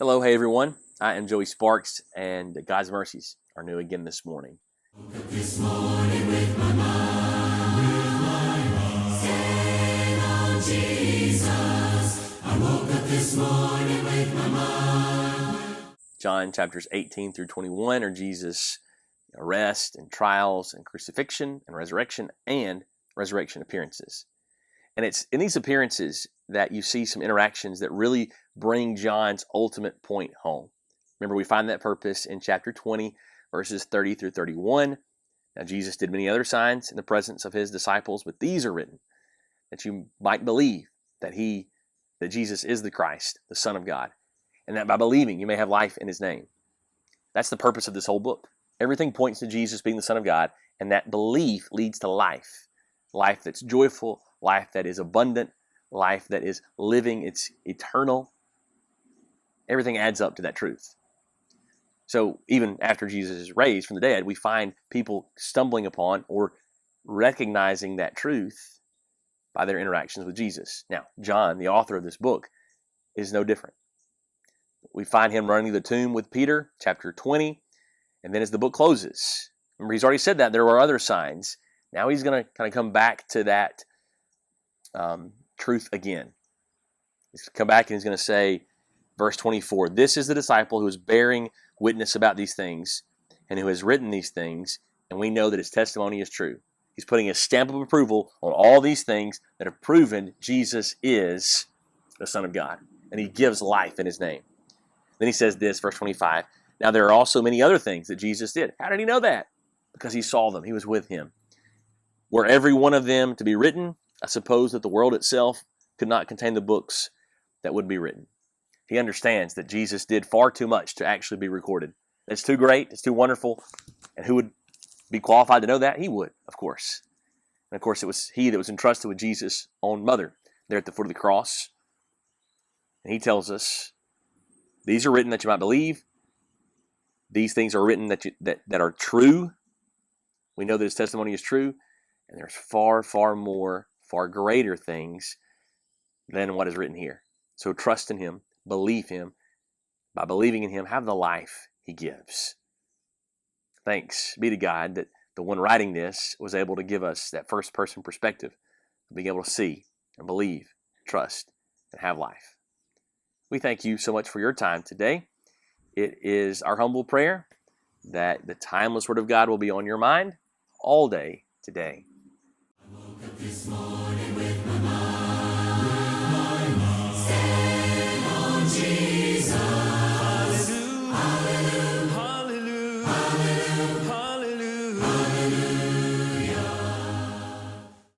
Hello, hey everyone. I am Joey Sparks, and God's mercies are new again this morning. This morning with my mind stayed on Jesus. I woke up this morning with my mind. John chapters 18 through 21 are Jesus' arrest and trials and crucifixion and resurrection appearances. And it's in these appearances that you see some interactions that really bring John's ultimate point home. Remember, we find that purpose in chapter 20, verses 30 through 31. Now, Jesus did many other signs in the presence of his disciples, but these are written that you might believe that Jesus is the Christ, the Son of God, and that by believing you may have life in his name. That's the purpose of this whole book. Everything points to Jesus being the Son of God, and that belief leads to life. Life that's joyful, life that is abundant, life that is living, it's eternal. Everything adds up to that truth. So even after Jesus is raised from the dead, we find people stumbling upon or recognizing that truth by their interactions with Jesus. Now, John, the author of this book, is no different. We find him running the tomb with Peter, chapter 20, and then as the book closes, remember he's already said that there were other signs. Now he's going to kind of come back to that truth again. He's going to come back and he's going to say, verse 24, this is the disciple who is bearing witness about these things and who has written these things, and we know that his testimony is true. He's putting a stamp of approval on all these things that have proven Jesus is the Son of God, and he gives life in his name. Then he says this, verse 25, now there are also many other things that Jesus did. How did he know that? Because he saw them. He was with him. Were every one of them to be written, I suppose that the world itself could not contain the books that would be written. He understands that Jesus did far too much to actually be recorded. It's too great. It's too wonderful. And who would be qualified to know that? He would, of course. And of course, it was he that was entrusted with Jesus' own mother there at the foot of the cross. And he tells us, these are written that you might believe. These things are written that are true. We know that his testimony is true. And there's far, far more, far greater things than what is written here. So trust in him, believe him. By believing in him, have the life he gives. Thanks be to God that the one writing this was able to give us that first person perspective of being able to see and believe, trust, and have life. We thank you so much for your time today. It is our humble prayer that the timeless Word of God will be on your mind all day today. I woke up this morning